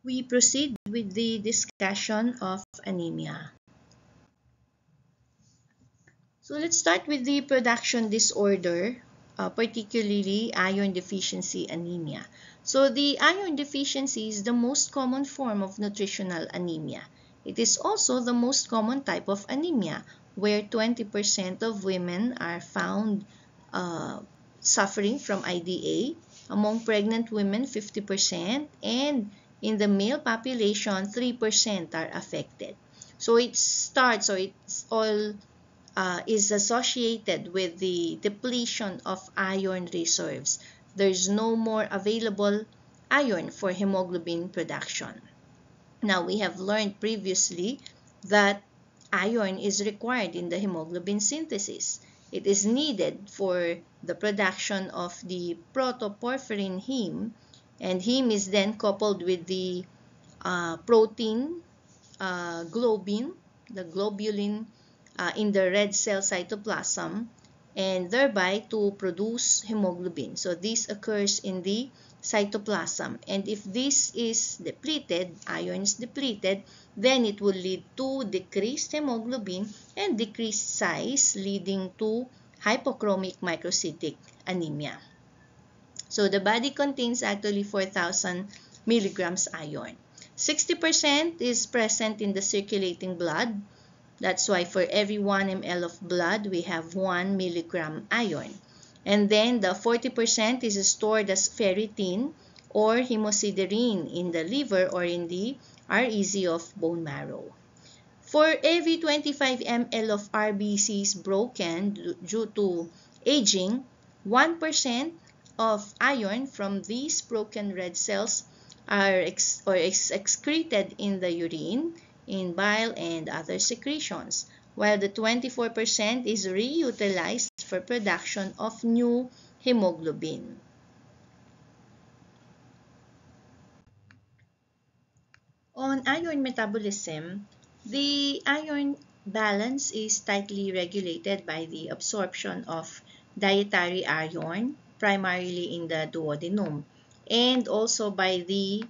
We proceed with the discussion of anemia. So let's start with the production disorder, particularly iron deficiency anemia. So the iron deficiency is the most common form of nutritional anemia. It is also the most common type of anemia, where 20% of women are found suffering from IDA. Among pregnant women, 50%, and in the male population, 3% are affected. So it's all is associated with the depletion of iron reserves. There's no more available iron for hemoglobin production. Now, we have learned previously that iron is required in the hemoglobin synthesis. It is needed for the production of the protoporphyrin heme, and heme is then coupled with the protein globin, the globulin in the red cell cytoplasm, and thereby to produce hemoglobin. So this occurs in the cytoplasm, and if this is depleted, iron is depleted, then it will lead to decreased hemoglobin and decreased size, leading to hypochromic microcytic anemia. So the body contains actually 4,000 milligrams iron. 60% is present in the circulating blood. That's why for every 1 ml of blood, we have 1 milligram iron. And then the 40% is stored as ferritin or hemosiderin in the liver or in the REZ of bone marrow. For every 25 ml of RBCs broken due to aging, 1% of iron from these broken red cells is excreted in the urine, in bile, and other secretions, while the 24% is reutilized for production of new hemoglobin. On iron metabolism, the iron balance is tightly regulated by the absorption of dietary iron, primarily in the duodenum, and also by the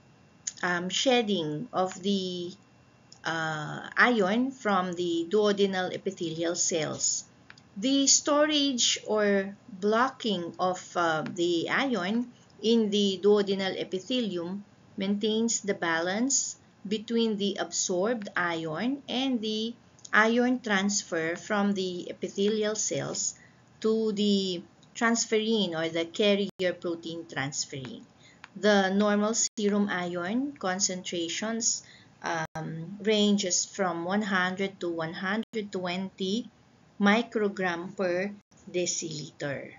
shedding of the iron from the duodenal epithelial cells. The storage or blocking of the iron in the duodenal epithelium maintains the balance between the absorbed iron and the iron transfer from the epithelial cells to the transferrin or the carrier protein transferrin. The normal serum iron concentrations ranges from 100 to 120 microgram per deciliter.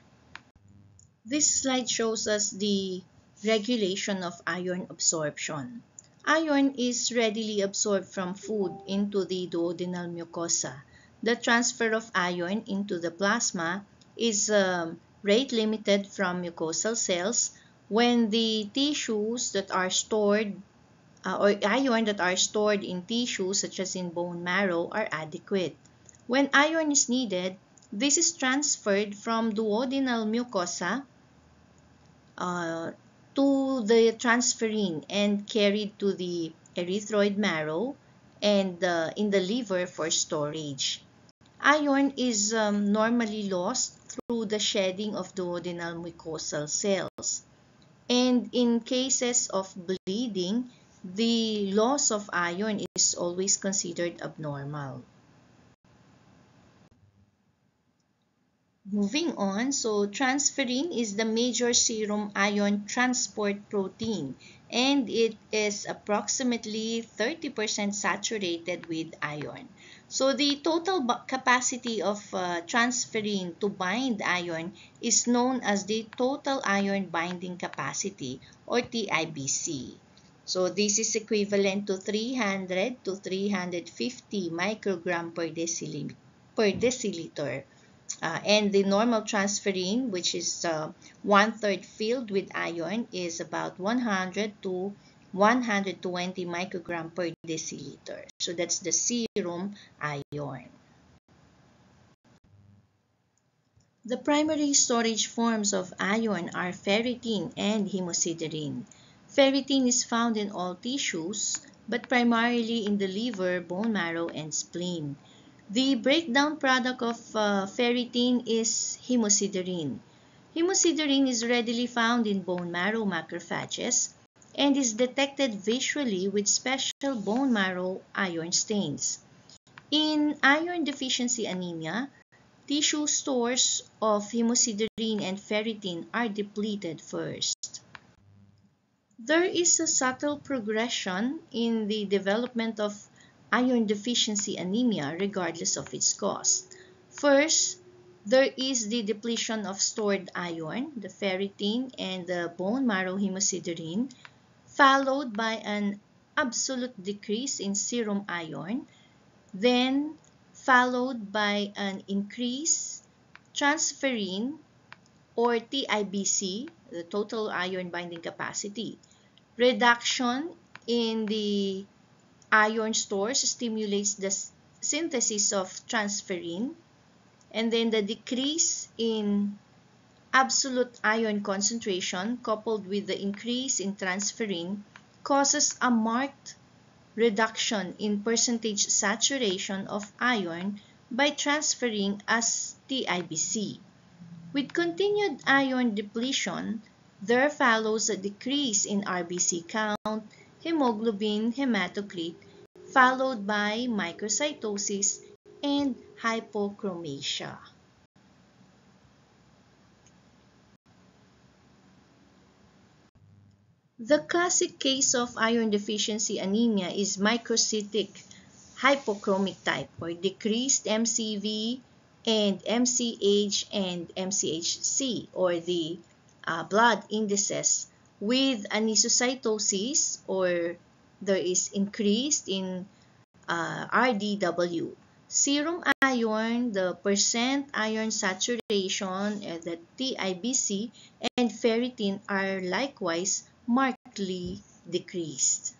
This slide shows us the regulation of iron absorption. Iron is readily absorbed from food into the duodenal mucosa. The transfer of iron into the plasma is rate limited from mucosal cells when the tissues that are stored or iron that are stored in tissues such as in bone marrow are adequate. When iron is needed, this is transferred from duodenal mucosa to the transferrin and carried to the erythroid marrow and in the liver for storage. Iron is normally lost through the shedding of duodenal mucosal cells. And in cases of bleeding, the loss of iron is always considered abnormal. Moving on, so transferrin is the major serum iron transport protein, and it is approximately 30% saturated with iron. So the total capacity of transferrin to bind iron is known as the total iron binding capacity, or TIBC. So this is equivalent to 300 to 350 microgram per deciliter. And the normal transferrin, which is 1/3 filled with iron, is about 100 to 120 microgram per deciliter. So that's the serum iron. The primary storage forms of iron are ferritin and hemosiderin. Ferritin is found in all tissues, but primarily in the liver, bone marrow, and spleen. The breakdown product of ferritin is hemosiderin. Hemosiderin is readily found in bone marrow macrophages and is detected visually with special bone marrow iron stains. In iron deficiency anemia, tissue stores of hemosiderin and ferritin are depleted first. There is a subtle progression in the development of iron deficiency anemia regardless of its cause. First, there is the depletion of stored iron, the ferritin and the bone marrow hemosiderin, followed by an absolute decrease in serum iron, then followed by an increase transferrin or TIBC, the total iron binding capacity. Reduction in the iron stores stimulates the synthesis of transferrin, and then the decrease in absolute iron concentration coupled with the increase in transferrin causes a marked reduction in percentage saturation of iron by transferring as TIBC. With continued iron depletion, there follows a decrease in RBC count, hemoglobin, hematocrit, followed by microcytosis and hypochromasia. The classic case of iron deficiency anemia is microcytic hypochromic type or decreased MCV and MCH and MCHC or the blood indices with anisocytosis or there is increased in RDW. Serum iron, the percent iron saturation, the TIBC, and ferritin are likewise markedly decreased.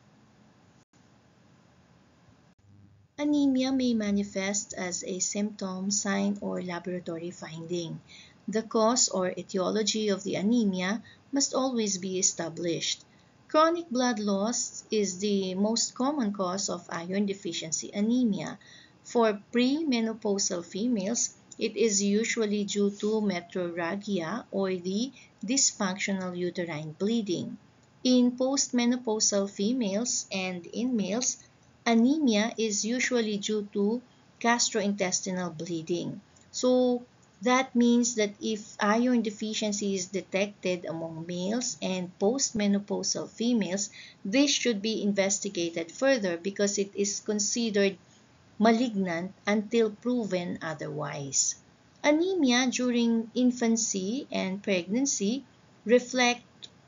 Anemia may manifest as a symptom, sign, or laboratory finding. The cause or etiology of the anemia must always be established. Chronic blood loss is the most common cause of iron deficiency anemia. For premenopausal females, it is usually due to metrorrhagia or the dysfunctional uterine bleeding. In postmenopausal females and in males, anemia is usually due to gastrointestinal bleeding. So that means that if iron deficiency is detected among males and postmenopausal females, this should be investigated further because it is considered malignant until proven otherwise. Anemia during infancy and pregnancy reflect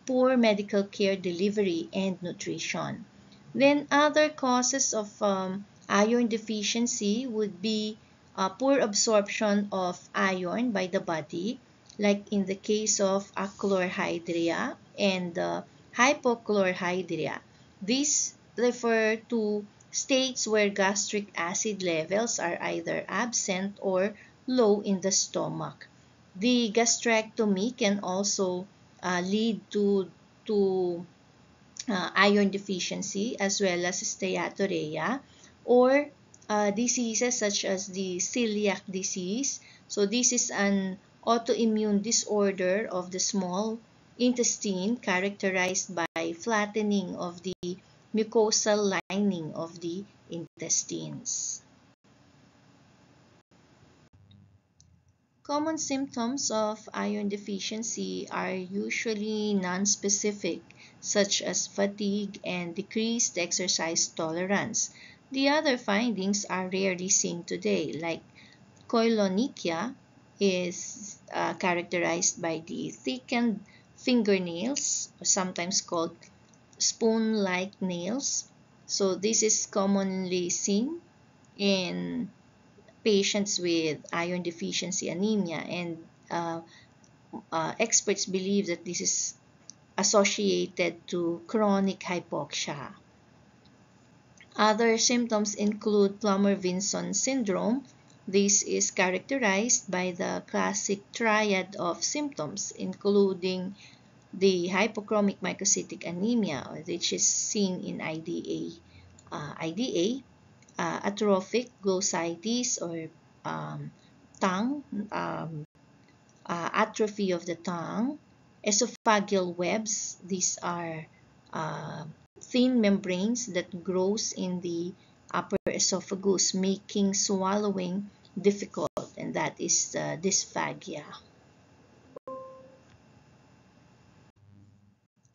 poor medical care delivery and nutrition. Then other causes of iron deficiency would be poor absorption of iron by the body, like in the case of achlorhydria and hypochlorhydria. These refer to states where gastric acid levels are either absent or low in the stomach. The gastrectomy can also lead to iron deficiency as well as steatorrhea or diseases such as the celiac disease. So this is an autoimmune disorder of the small intestine characterized by flattening of the mucosal lining of the intestines. Common symptoms of iron deficiency are usually nonspecific, such as fatigue and decreased exercise tolerance. The other findings are rarely seen today, like koilonychia is characterized by the thickened fingernails, sometimes called spoon-like nails. So this is commonly seen in patients with iron deficiency anemia, and experts believe that this is associated to chronic hypoxia. Other symptoms include Plummer-Vinson syndrome. This is characterized by the classic triad of symptoms, including the hypochromic microcytic anemia, which is seen in atrophic glossitis or tongue, atrophy of the tongue, esophageal webs. These are thin membranes that grows in the upper esophagus, making swallowing difficult, and that is dysphagia.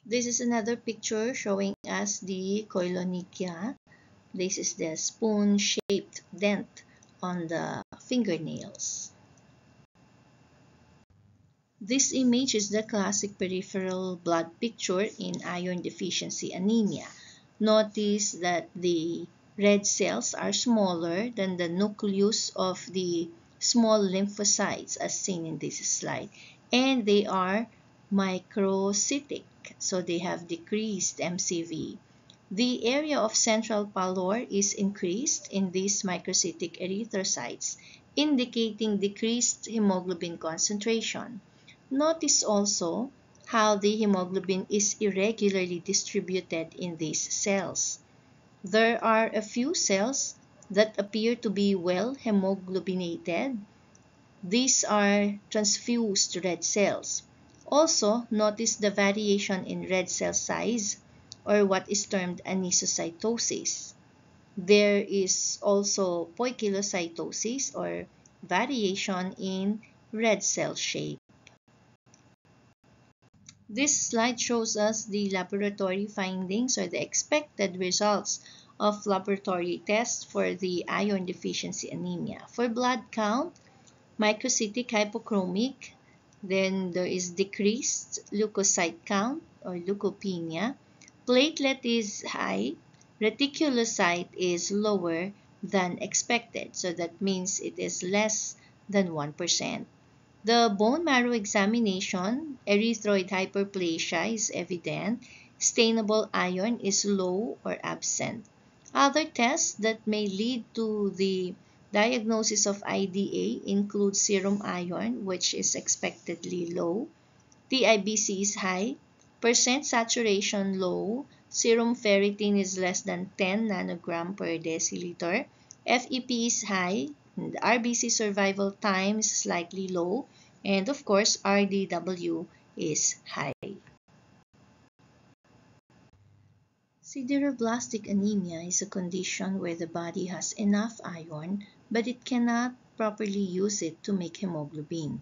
This is another picture showing us the koilonychia. This is the spoon-shaped dent on the fingernails. This image is the classic peripheral blood picture in iron deficiency anemia. Notice that the red cells are smaller than the nucleus of the small lymphocytes as seen in this slide, and they are microcytic, so they have decreased MCV. The area of central pallor is increased in these microcytic erythrocytes, indicating decreased hemoglobin concentration. Notice also how the hemoglobin is irregularly distributed in these cells. There are a few cells that appear to be well hemoglobinated. These are transfused red cells. Also, notice the variation in red cell size, or what is termed anisocytosis. There is also poikilocytosis, or variation in red cell shape. This slide shows us the laboratory findings or the expected results of laboratory tests for the iron deficiency anemia. For blood count, microcytic hypochromic, then there is decreased leukocyte count or leukopenia. Platelet is high, reticulocyte is lower than expected, so that means it is less than 1%. The bone marrow examination, erythroid hyperplasia is evident, stainable iron is low or absent. Other tests that may lead to the diagnosis of IDA include serum iron, which is expectedly low, TIBC is high, percent saturation low, serum ferritin is less than 10 nanogram per deciliter, FEP is high, and RBC survival time is slightly low, and of course RDW is high. Sideroblastic anemia is a condition where the body has enough iron, but it cannot properly use it to make hemoglobin.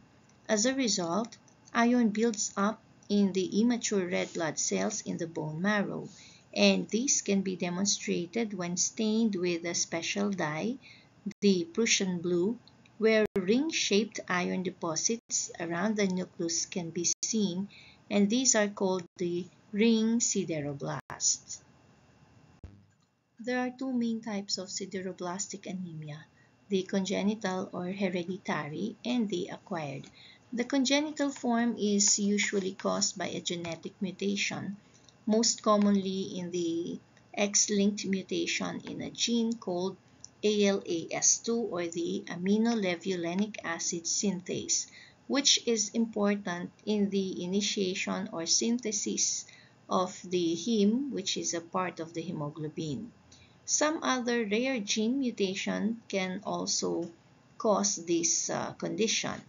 As a result, iron builds up in the immature red blood cells in the bone marrow, and this can be demonstrated when stained with a special dye, the Prussian blue, where ring-shaped iron deposits around the nucleus can be seen, and these are called the ring sideroblasts. There are two main types of sideroblastic anemia, the congenital or hereditary and the acquired. The congenital form is usually caused by a genetic mutation, most commonly in the X-linked mutation in a gene called ALAS2 or the aminolevulinic acid synthase, which is important in the initiation or synthesis of the heme, which is a part of the hemoglobin. Some other rare gene mutation can also cause this condition.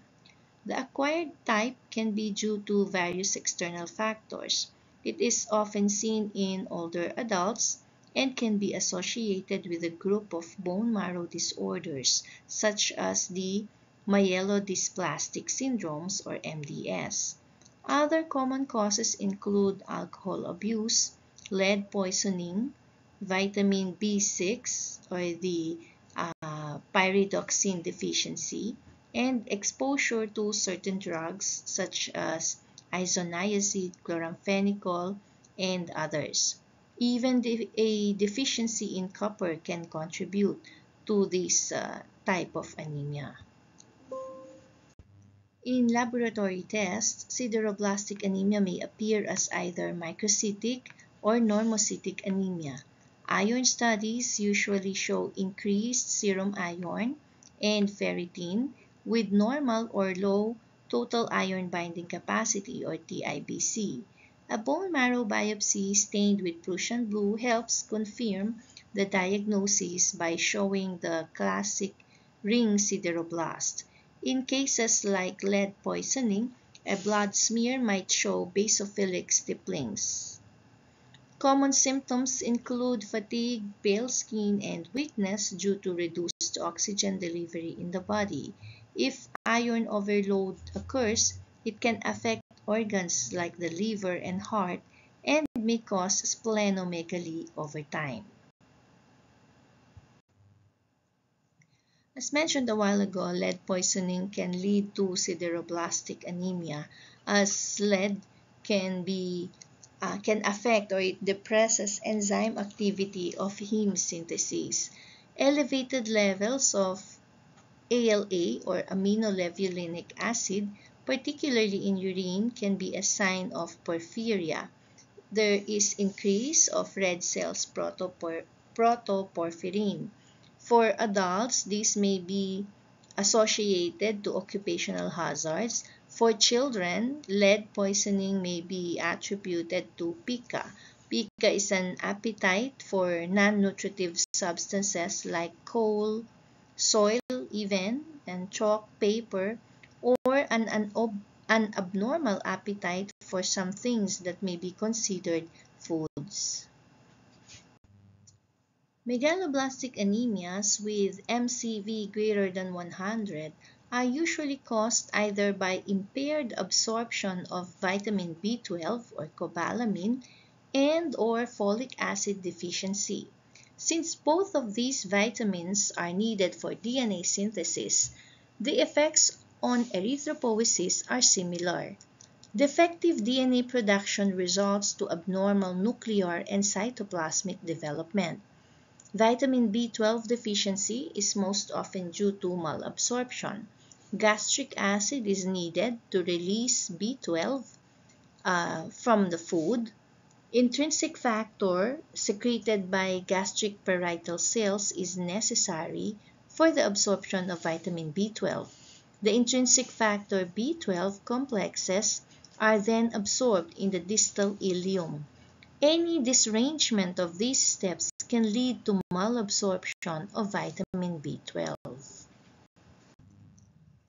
The acquired type can be due to various external factors. It is often seen in older adults and can be associated with a group of bone marrow disorders such as the myelodysplastic syndromes or MDS. Other common causes include alcohol abuse, lead poisoning, vitamin B6 or the pyridoxine deficiency, and exposure to certain drugs such as isoniazid, chloramphenicol, and others. Even a deficiency in copper can contribute to this type of anemia. In laboratory tests, sideroblastic anemia may appear as either microcytic or normocytic anemia. Iron studies usually show increased serum iron and ferritin with normal or low total iron binding capacity or TIBC. A bone marrow biopsy stained with Prussian blue helps confirm the diagnosis by showing the classic ring sideroblast. In cases like lead poisoning, a blood smear might show basophilic stipplings. Common symptoms include fatigue, pale skin, and weakness due to reduced oxygen delivery in the body. If iron overload occurs, it can affect organs like the liver and heart and may cause splenomegaly over time. As mentioned a while ago, lead poisoning can lead to sideroblastic anemia, as lead can be can affect or it depresses enzyme activity of heme synthesis. Elevated levels of ALA or aminolevulinic acid, particularly in urine, can be a sign of porphyria. There is increase of red cells protoporphyrin. For adults, this may be associated to occupational hazards. For children, lead poisoning may be attributed to pica. Pica is an appetite for non-nutritive substances like coal, soil even, and chalk paper, or an abnormal appetite for some things that may be considered foods. Megaloblastic anemias with MCV greater than 100 are usually caused either by impaired absorption of vitamin B12 or cobalamin and or folic acid deficiency. Since both of these vitamins are needed for DNA synthesis, the effects on erythropoiesis are similar. Defective DNA production results to abnormal nuclear and cytoplasmic development. Vitamin B12 deficiency is most often due to malabsorption. Gastric acid is needed to release B12 from the food. Intrinsic factor secreted by gastric parietal cells is necessary for the absorption of vitamin B12. The intrinsic factor B12 complexes are then absorbed in the distal ileum. Any disarrangement of these steps can lead to malabsorption of vitamin B12.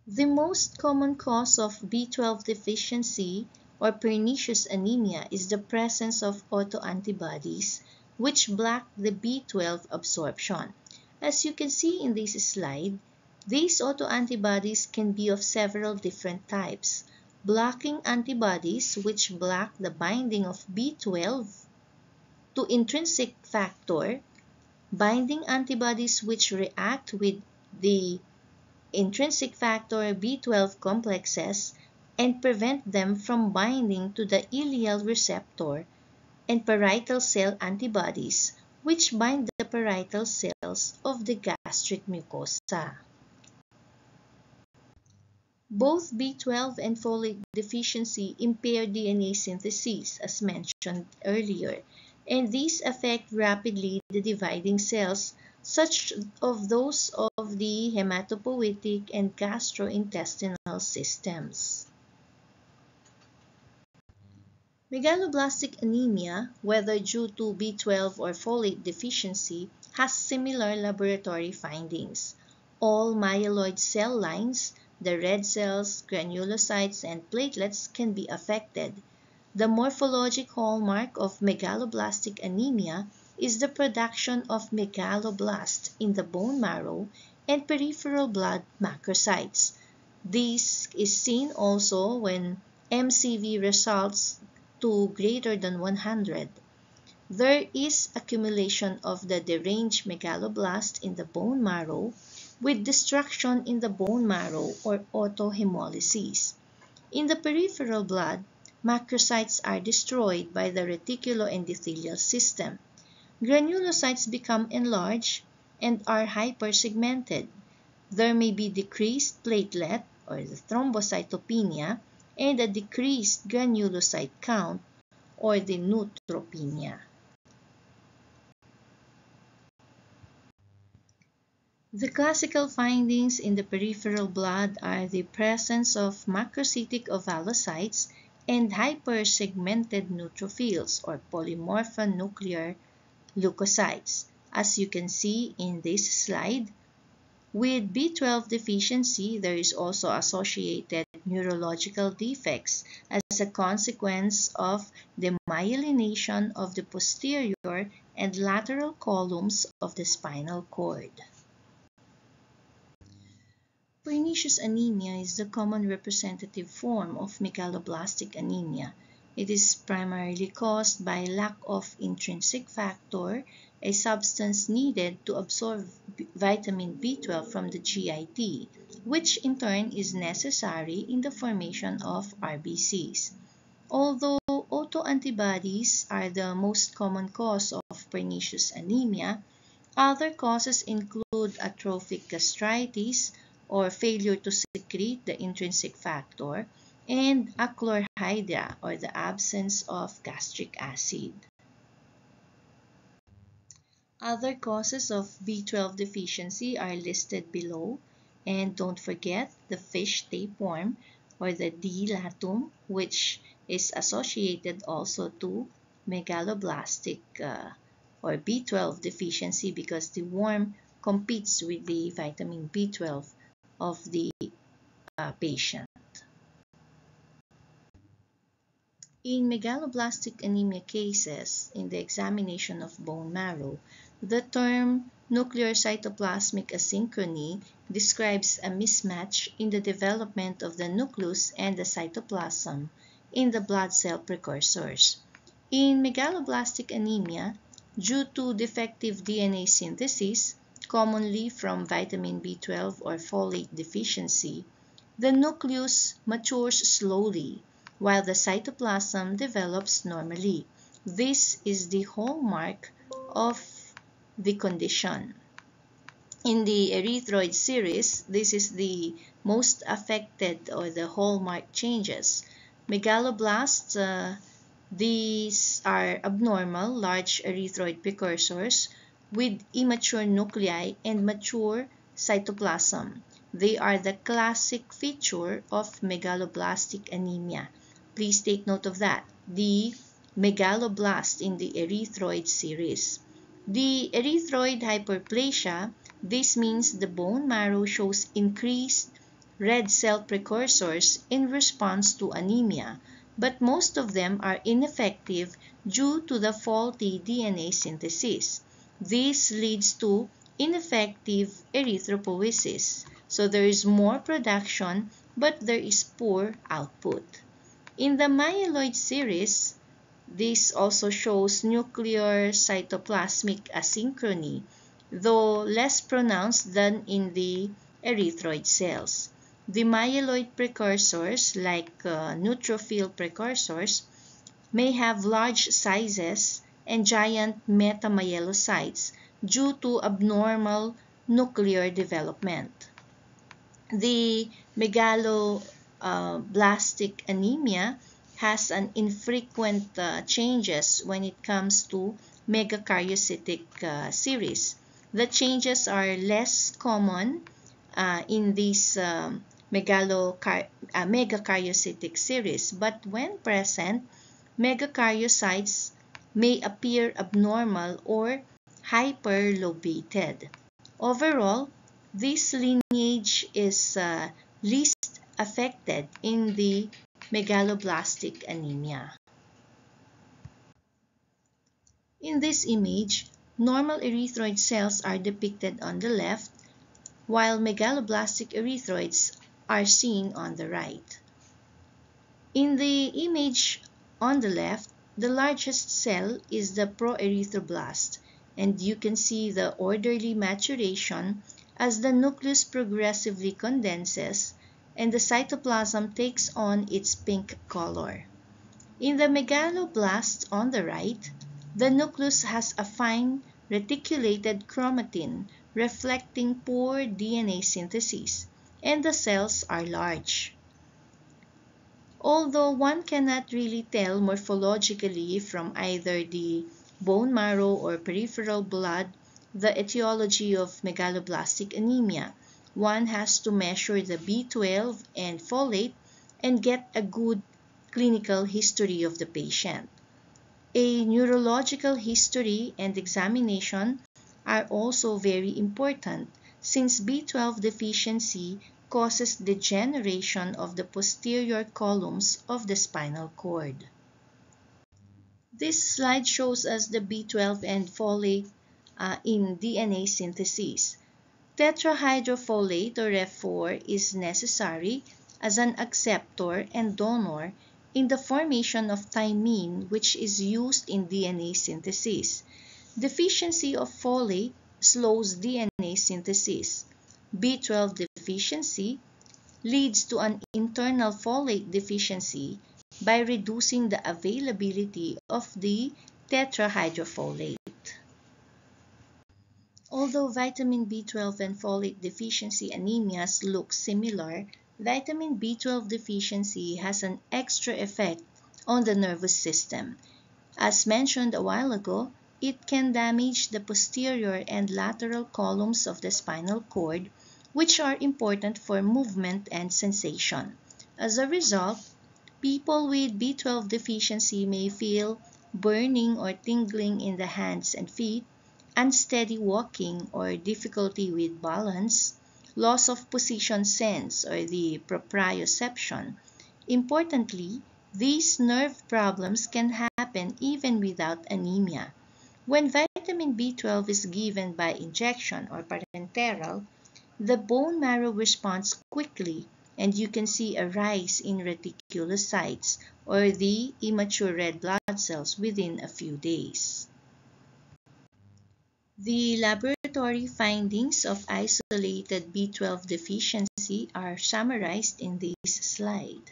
The most common cause of B12 deficiency or pernicious anemia is the presence of autoantibodies which block the B12 absorption. As you can see in this slide, these autoantibodies can be of several different types. Blocking antibodies which block the binding of B12 to intrinsic factor, binding antibodies which react with the intrinsic factor B12 complexes and prevent them from binding to the ileal receptor, and parietal cell antibodies which bind the parietal cells of the gastric mucosa. Both B12 and folate deficiency impair DNA synthesis, as mentioned earlier, and these affect rapidly the dividing cells, such of those of the hematopoietic and gastrointestinal systems. Megaloblastic anemia, whether due to B12 or folate deficiency, has similar laboratory findings. All myeloid cell lines, the red cells, granulocytes, and platelets can be affected. The morphologic hallmark of megaloblastic anemia is the production of megaloblasts in the bone marrow and peripheral blood macrocytes. This is seen also when MCV results to greater than 100. There is accumulation of the deranged megaloblast in the bone marrow with destruction in the bone marrow or autohemolysis. In the peripheral blood, macrocytes are destroyed by the reticuloendothelial system. Granulocytes become enlarged and are hypersegmented. There may be decreased platelet or the thrombocytopenia and a decreased granulocyte count or the neutropenia. The classical findings in the peripheral blood are the presence of macrocytic ovulocytes and hypersegmented neutrophils or polymorphonuclear leukocytes. As you can see in this slide, with B12 deficiency, there is also associated neurological defects as a consequence of the myelination of the posterior and lateral columns of the spinal cord. Pernicious anemia is the common representative form of megaloblastic anemia. It is primarily caused by lack of intrinsic factor, a substance needed to absorb vitamin B12 from the GIT, which in turn is necessary in the formation of RBCs. Although autoantibodies are the most common cause of pernicious anemia, other causes include atrophic gastritis or failure to secrete the intrinsic factor, and achlorhydria or the absence of gastric acid. Other causes of B12 deficiency are listed below, and don't forget the fish tapeworm or the D. latum, which is associated also to megaloblastic or B12 deficiency because the worm competes with the vitamin B12 of the patient. In megaloblastic anemia cases, in the examination of bone marrow, the term nuclear cytoplasmic asynchrony describes a mismatch in the development of the nucleus and the cytoplasm in the blood cell precursors. In megaloblastic anemia, due to defective DNA synthesis, commonly from vitamin B12 or folate deficiency, the nucleus matures slowly while the cytoplasm develops normally. This is the hallmark of the condition. In the erythroid series, this is the most affected or the hallmark changes. Megaloblasts, these are abnormal large erythroid precursors with immature nuclei and mature cytoplasm. They are the classic feature of megaloblastic anemia. Please take note of that. The megaloblast in the erythroid series. The erythroid hyperplasia, this means the bone marrow shows increased red cell precursors in response to anemia, but most of them are ineffective due to the faulty DNA synthesis. This leads to ineffective erythropoiesis. So there is more production, but there is poor output. In the myeloid series, this also shows nuclear cytoplasmic asynchrony, though less pronounced than in the erythroid cells. The myeloid precursors, like neutrophil precursors, may have large sizes and giant metamyelocytes due to abnormal nuclear development. The megaloblastic anemia has an infrequent changes when it comes to megakaryocytic series. The changes are less common in these megakaryocytic series, but when present, megakaryocytes may appear abnormal or hyperlobated. Overall, this lineage is least affected in the megaloblastic anemia. In this image, normal erythroid cells are depicted on the left, while megaloblastic erythroids are seen on the right. In the image on the left, the largest cell is the proerythroblast, and you can see the orderly maturation as the nucleus progressively condenses and the cytoplasm takes on its pink color. In the megaloblast on the right, the nucleus has a fine reticulated chromatin reflecting poor DNA synthesis, and the cells are large. Although one cannot really tell morphologically from either the bone marrow or peripheral blood the etiology of megaloblastic anemia, one has to measure the B12 and folate and get a good clinical history of the patient. A neurological history and examination are also very important since B12 deficiency causes degeneration of the posterior columns of the spinal cord. This slide shows us the B12 and folate in DNA synthesis. Tetrahydrofolate or F4 is necessary as an acceptor and donor in the formation of thymine, which is used in DNA synthesis. Deficiency of folate slows DNA synthesis. B12 deficiency leads to an internal folate deficiency by reducing the availability of the tetrahydrofolate. Although vitamin B12 and folate deficiency anemias look similar, vitamin B12 deficiency has an extra effect on the nervous system. As mentioned a while ago, it can damage the posterior and lateral columns of the spinal cord, which are important for movement and sensation. As a result, people with B12 deficiency may feel burning or tingling in the hands and feet, unsteady walking or difficulty with balance, loss of position sense or the proprioception. Importantly, these nerve problems can happen even without anemia. When vitamin B12 is given by injection or parenteral, the bone marrow responds quickly and you can see a rise in reticulocytes or the immature red blood cells within a few days. The laboratory findings of isolated B12 deficiency are summarized in this slide.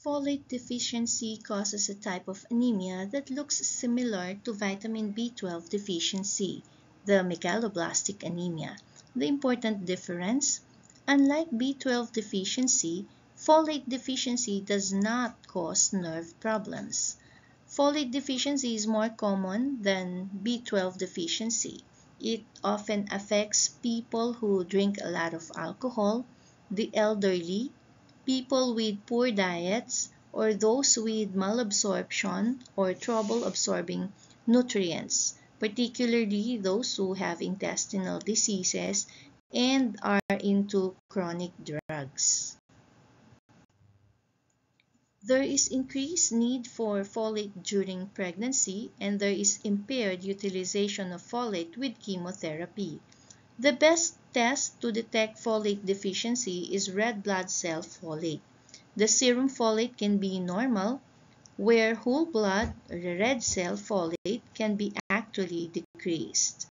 Folate deficiency causes a type of anemia that looks similar to vitamin B12 deficiency, the megaloblastic anemia. The important difference: unlike B12 deficiency, folate deficiency does not cause nerve problems. Folate deficiency is more common than B12 deficiency. It often affects people who drink a lot of alcohol, the elderly, people with poor diets, or those with malabsorption or trouble absorbing nutrients, particularly those who have intestinal diseases and are into chronic drugs. There is increased need for folate during pregnancy, and there is impaired utilization of folate with chemotherapy. The best test to detect folate deficiency is red blood cell folate. The serum folate can be normal, where whole blood or red cell folate can be actually decreased.